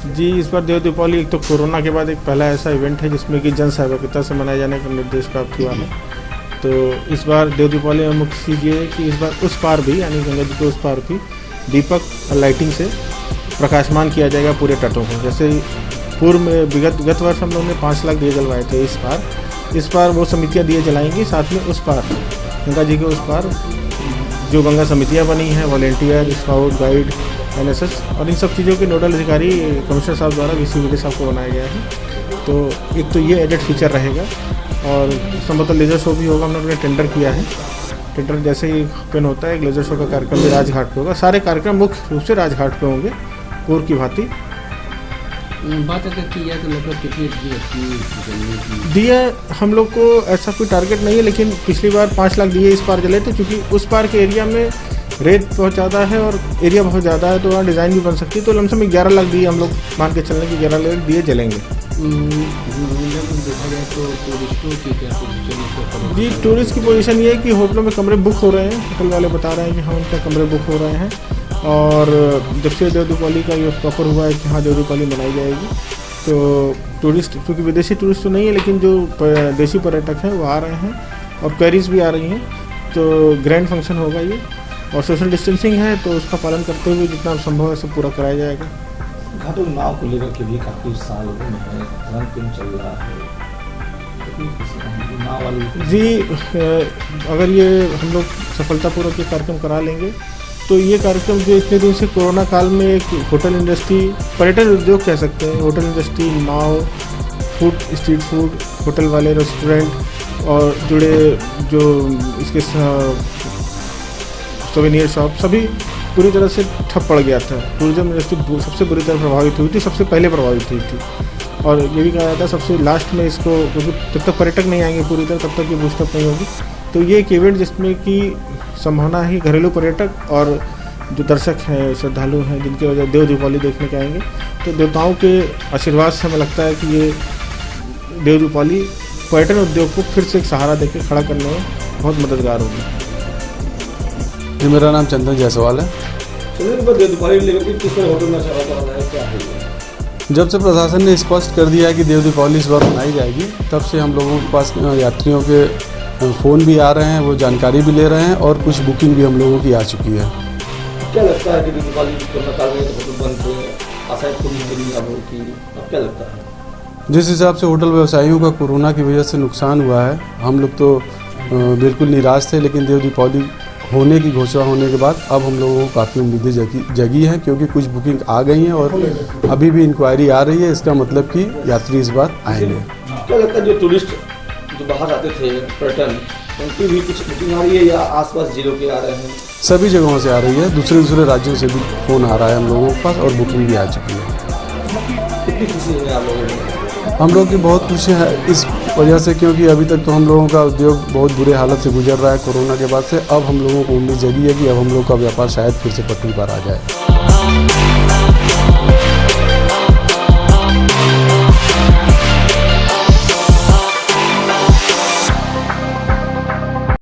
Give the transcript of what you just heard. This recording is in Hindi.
जी, इस बार देव दीपावली एक तो कोरोना के बाद एक पहला ऐसा इवेंट है जिसमें कि जन सहभागिता से मनाए जाने का निर्देश प्राप्त हुआ है। तो इस बार देव दीपावली में मुख्य चीज़ ये है कि इस बार उस पार भी यानी गंगा जी के उस पार भी दीपक और लाइटिंग से प्रकाशमान किया जाएगा पूरे तटों को। जैसे पूर्व में विगत वर्ष हम लोगों ने 5 लाख दिए जलवाए थे। इस बार वो समितियाँ दिए जलाएंगी, साथ में उस पार गंगा जी के उस पार जो गंगा समितियाँ बनी हैं, वॉलेंटियर, स्काउट, गाइड, NSS और इन सब चीज़ों के नोडल अधिकारी कमिश्नर साहब द्वारा VC साहब को बनाया गया है। तो एक तो ये एडेड फीचर रहेगा और संभवतः लेज़र शो भी होगा। हम लोगों ने टेंडर किया है। टेंडर जैसे ही ओपन होता है एक लेज़र शो का कार्यक्रम भी राजघाट पे होगा। सारे कार्यक्रम मुख्य रूप से राजघाट पे होंगे पूर्व की भांति। बात अगर की जाए तो लगभग कितनी दिए हम लोग को ऐसा कोई टारगेट नहीं है, लेकिन पिछली बार 5 लाख दिए इस पार जले थे, क्योंकि उस पार के एरिया में रेत बहुत ज़्यादा है और एरिया बहुत ज़्यादा है, तो वहाँ डिज़ाइन भी बन सकती है। तो लमसम 11 लाख दिए हम लोग मान के चलने की 11 लाख दिए जलेंगे। देखा जाए तो टूरिस्टों की क्या पोजीशन? जी, टूरिस्ट की पोजीशन ये है कि होटलों में कमरे बुक हो रहे हैं। होटल वाले बता रहे हैं कि हाँ उनका कमरे बुक हो रहे हैं। और जब से देव दीपावली का ये प्रॉपर हुआ है कि हाँ देव दीपावली मनाई जाएगी, तो टूरिस्ट, क्योंकि विदेशी टूरिस्ट तो नहीं है लेकिन जो देशी पर्यटक हैं वो आ रहे हैं और क्वेरीज भी आ रही हैं। तो ग्रैंड फंक्शन होगा ये और सोशल डिस्टेंसिंग है, तो उसका पालन करते हुए जितना संभव है सब पूरा कराया जाएगा। घाटों नाव को लेकर के भी काफ़ी साल है, रंग चल रहा है नाव वाली। जी, अगर ये हम लोग सफलतापूर्वक ये कार्यक्रम करा लेंगे तो ये कार्यक्रम जो इतने दिन से कोरोना काल में एक होटल इंडस्ट्री, पर्यटन उद्योग कह सकते हैं, होटल इंडस्ट्री, नाव, फूड, स्ट्रीट फूड, होटल वाले, रेस्टोरेंट और जुड़े जो इसके सोवेनियर शॉप, सभी पूरी तरह से ठप पड़ गया था। टूरिज्म इंडस्ट्री सबसे बुरी तरह प्रभावित हुई थी, सबसे पहले प्रभावित हुई थी। और ये भी कहा जाता है सबसे लास्ट में इसको, क्योंकि जब तक पर्यटक नहीं आएंगे पूरी तरह तब तक ये बूस्टअप नहीं होगी। तो ये एक इवेंट जिसमें कि संभावना है घरेलू पर्यटक और जो दर्शक हैं, श्रद्धालु हैं, जिनकी वजह देव दीपावली देखने के आएंगे, तो देवताओं के आशीर्वाद से हमें लगता है कि ये देव दीपावली पर्यटन उद्योग को फिर से एक सहारा देकर खड़ा करने में बहुत मददगार होगी। जी, मेरा नाम चंदन जायसवाल है। जब से प्रशासन ने स्पष्ट कर दिया कि देव दीपावली इस बार मनाई जाएगी, तब से हम लोगों के पास यात्रियों के फ़ोन भी आ रहे हैं, वो जानकारी भी ले रहे हैं और कुछ बुकिंग भी हम लोगों की आ चुकी है। क्या लगता है कि दीपावली कोरोना काल में होटल बंद थे, आशाएं खुली नहीं आप लोगों की, अब क्या लगता है? जिस हिसाब से होटल व्यवसायियों का कोरोना की वजह से नुकसान हुआ है, हम लोग तो बिल्कुल निराश थे, लेकिन देव दीपावली होने की घोषणा होने के बाद अब हम लोगों को काफ़ी उम्मीदें जगी हैं, क्योंकि कुछ बुकिंग आ गई हैं और अभी भी इंक्वायरी आ रही है। इसका मतलब कि यात्री इस बार आएंगे। क्या लगता है जो टूरिस्ट जो बाहर आते थे पर्यटन, उनकी भी कुछ बुकिंग आ रही है या आसपास जिलों के आ रहे हैं? सभी जगहों से आ रही है, दूसरे राज्यों से भी फ़ोन आ रहा है हम लोगों के पास और बुकिंग भी आ चुकी है। कितनी खुशी है आप लोगों में? हम लोग की बहुत खुशी है इस वजह से, क्योंकि अभी तक तो हम लोगों का उद्योग बहुत बुरे हालत से गुजर रहा है कोरोना के बाद से। अब हम लोगों को उम्मीद जगी है कि अब हम लोग का व्यापार शायद फिर से पटरी पर आ जाए।